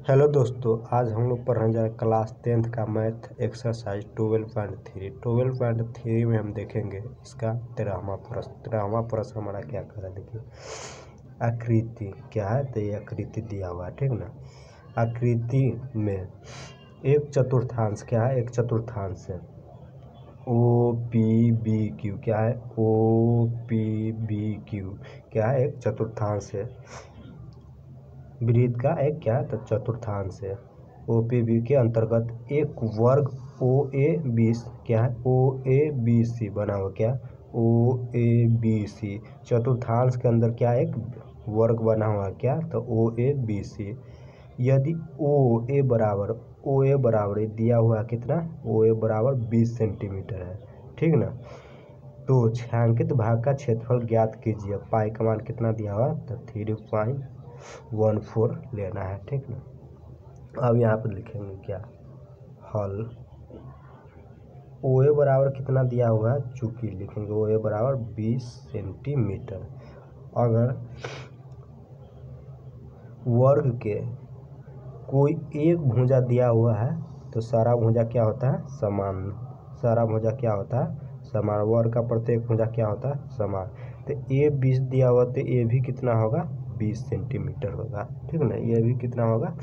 Hello दोस्तों, आज हम लोग पढ़ने जा रहे हैं क्लास 10th का मैथ एक्सरसाइज 12.3 में हम देखेंगे इसका 13वां प्रश्न हमारा क्या कर रहा है। देखिए आकृति क्या है, तो ये आकृति दिया हुआ है, ठीक ना। आकृति में एक चतुर्थांश क्या है, एक चतुर्थांश है ओ पी बी क्यू। क्या है ओ पी बी क्यू, क्या है एक चतुर्थांश है। वृत्त का एक क्या है तो चतुर्थांश है। ओ पी बी के अंतर्गत एक वर्ग ओ ए बी क्या है ओ ए बी सी बना हुआ, क्या ओ ए बी सी चतुर्थांश के अंदर क्या एक वर्ग बना हुआ, क्या तो ओ ए बी सी। यदि ओ ए बराबर दिया हुआ कितना, ओ ए बराबर 20 सेंटीमीटर है, ठीक ना। तो छायांकित भाग का क्षेत्रफल ज्ञात कीजिए। पाई का मान कितना दिया हुआ तो 3.14 लेना है, ठीक ना। अब यहाँ पर लिखेंगे क्या हल। ओ ए बराबर कितना दिया हुआ है, चूंकि लिखेंगे ओ ए बराबर 20 सेंटीमीटर। अगर वर्ग के कोई एक भुजा दिया हुआ है तो सारा भुजा क्या होता है समान, सारा भुजा क्या होता है समान। वर्ग का प्रत्येक भुजा क्या होता है समान। तो ए 20 दिया हुआ तो ए भी कितना होगा 20 सेंटीमीटर होगा, ठीक ना। ये भी कितना होगा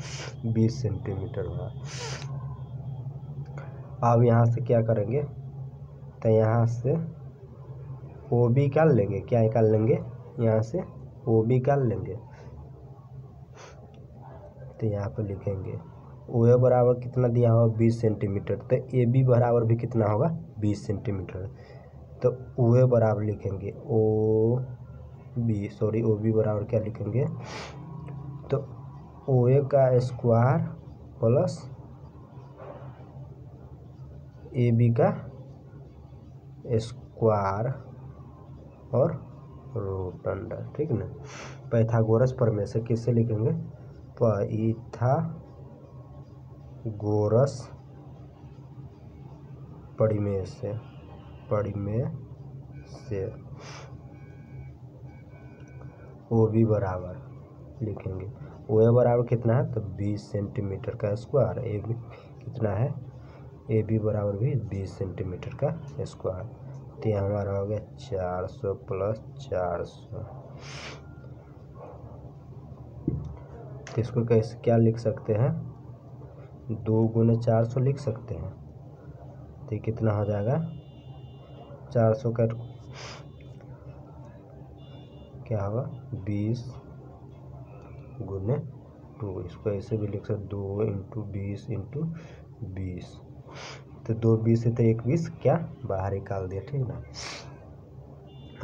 20 सेंटीमीटर होगा। अब यहाँ से क्या करेंगे तो यहाँ से ओ बी निकाल लेंगे, क्या निकाल लेंगे यहाँ से ओ बी निकाल लेंगे। तो यहाँ पर लिखेंगे ओ ए बराबर कितना दिया होगा 20 सेंटीमीटर, तो ए बी बराबर भी कितना होगा 20 सेंटीमीटर। तो ओ ए बराबर लिखेंगे ओ बी बराबर क्या लिखेंगे तो ओ ए का स्क्वायर प्लस ए बी का स्क्वायर और रूट अंडर, ठीक ना। पाइथागोरस प्रमेय से किससे लिखेंगे पाइथागोरस परिमेय से ओ बी बराबर लिखेंगे ओ ए बराबर कितना है तो 20 सेंटीमीटर का स्क्वायर, ए बी कितना है ए बी बराबर भी 20 सेंटीमीटर का स्क्वायर। तो ये हमारा हो गया 400 प्लस 400। तो इसको कैसे क्या लिख सकते हैं 2 गुने 400 लिख सकते हैं। तो कितना हो जाएगा 400 का क्या होगा 20 गुने 2। इसको ऐसे भी लिख सकते 2 इंटू 20 इंटू 20। तो 2 20 से तो 1 20 क्या बाहर निकाल दिया, ठीक ना।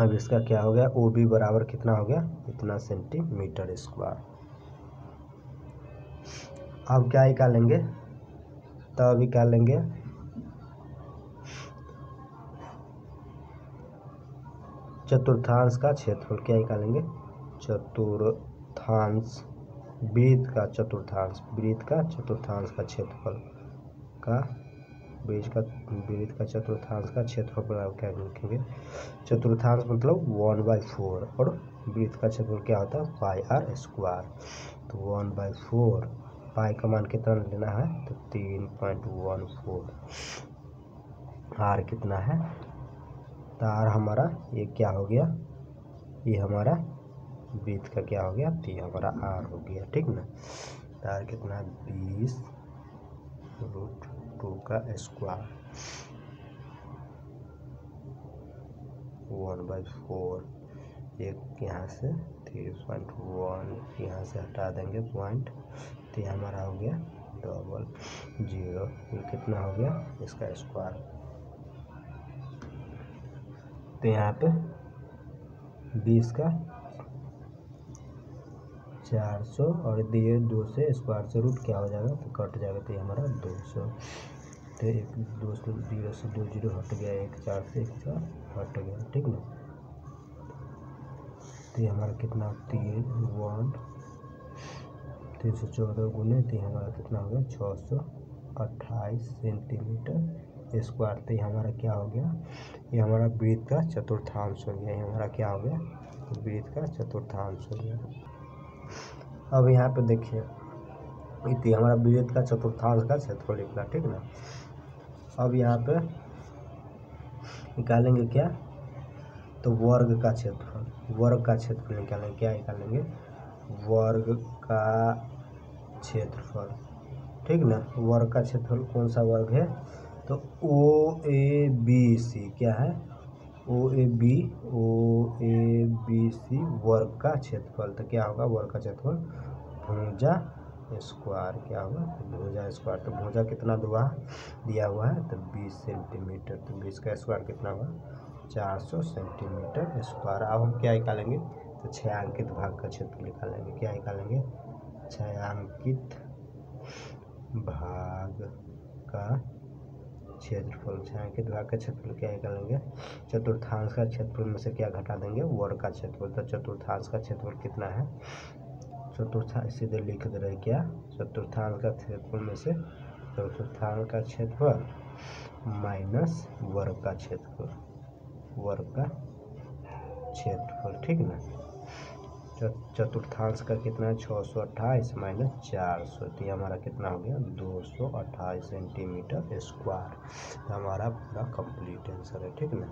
अब इसका क्या हो गया ओ बी बराबर कितना हो गया इतना सेंटीमीटर स्क्वायर। अब क्या निकालेंगे तब निकालेंगे चतुर्थांश का क्षेत्रफल। क्या निकालेंगे चतुर्थांश वृत्त का चतुर्थांश का क्षेत्रफल का वृत्त का चतुर्थांश का क्षेत्रफल बराबर क्या लिखेंगे चतुर्थांश मतलब 1/4 और वृत्त का क्षेत्रफल क्या होता है पाई आर स्क्वायर। तो 1/4 पाई का मान कितना लेना है तो 3.14। आर कितना है तो आर हमारा ये क्या हो गया ये हमारा वृत्त का क्या हो गया तो ये हमारा आर हो गया, ठीक ना। तो आर कितना 20√2 का स्क्वायर 1/4। एक यहाँ से 3.1 यहाँ से हटा देंगे पॉइंट, तो ये हमारा हो गया 00। ये कितना हो गया इसका स्क्वायर। तो यहाँ पे 20 का 400 और दिए 2 से स्क्वायर से रूट क्या हो जाएगा तो कट जाएगा, तो ये हमारा 200। तो 200 0 से 2 0 हट गया, 1 4 से 1 4 हट गया, ठीक ना। तो ये हमारा कितना 314 गुने तो हमारा कितना हो गया 628 सेंटीमीटर स्क्वायर। तो ये हमारा क्या हो गया ये हमारा वृत्त का चतुर्थांश हो गया। ये हमारा क्या हो गया वृत्त का चतुर्थांश हो गया। अब यहाँ पे देखिए इतनी हमारा वृत्त का चतुर्थांश का क्षेत्रफल निकला, ठीक ना। अब यहाँ पे निकालेंगे क्या, तो वर्ग का क्षेत्रफल, वर्ग का क्षेत्रफल निकालेंगे, क्या निकालेंगे, वर्ग का क्षेत्रफल, ठीक ना। वर्ग का क्षेत्रफल कौन सा वर्ग है, तो ओ ए बी सी, क्या है, ओ ए बी सी वर्ग का क्षेत्रफल। तो क्या होगा, वर्ग का क्षेत्रफल भुजा स्क्वायर, क्या होगा, भुजा स्क्वायर। तो भुजा कितना दिया हुआ है, तो 20 सेंटीमीटर, तो 20 का स्क्वायर कितना हुआ, 400 सेंटीमीटर स्क्वायर। अब हम क्या निकालेंगे, तो छायांकित भाग का क्षेत्रफल निकालेंगे, क्या निकालेंगे, छायांकित भाग का क्षेत्रफल। छायांकित भाग का क्षेत्रफल क्या निकालेंगे, चतुर्थांश का क्षेत्रफल में से क्या घटा देंगे, वर्ग का क्षेत्रफल। तो चतुर्थांश का क्षेत्रफल कितना है, चतुर्थांश सीधे लिख दे रहे, क्या, चतुर्थांश का क्षेत्रफल में से चतुर्थांश का क्षेत्रफल माइनस वर्ग का क्षेत्रफल, वर्ग का क्षेत्रफल, ठीक ना। चतुर्थांश का कितना है, 628 माइनस 400, तो ये हमारा कितना हो गया, 228 सेंटीमीटर स्क्वायर। हमारा पूरा कंप्लीट आंसर है, ठीक ना।